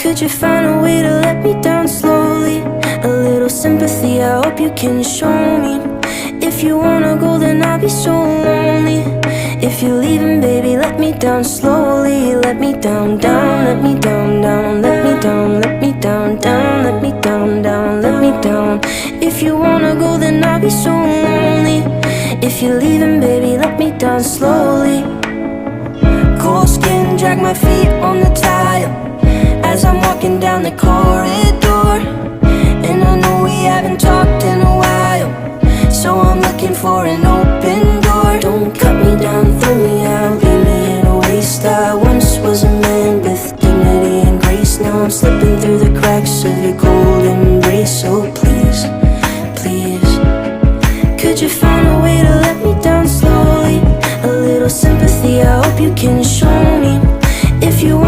Could you find a way to let me down slowly? A little sympathy, I hope you can show me. If you wanna go, then I'll be so lonely. If you're leaving, baby, let me down slowly. Let me down, down, let me down, down. Let me down, let me down, down. Let me down, down, let me down. If you wanna go, then I'll be so lonely. If you're leaving, baby, let me down slowly. Cold skin, drag my feet on the tile as I'm walking down the corridor. And I know we haven't talked in a while, so I'm looking for an open door. Don't cut me down, throw me out, leave me in a waste. I once was a man with dignity and grace. Now I'm slipping through the cracks of your cold embrace. So please, please, could you find a way to let me down slowly? A little sympathy, I hope you can show me. If you want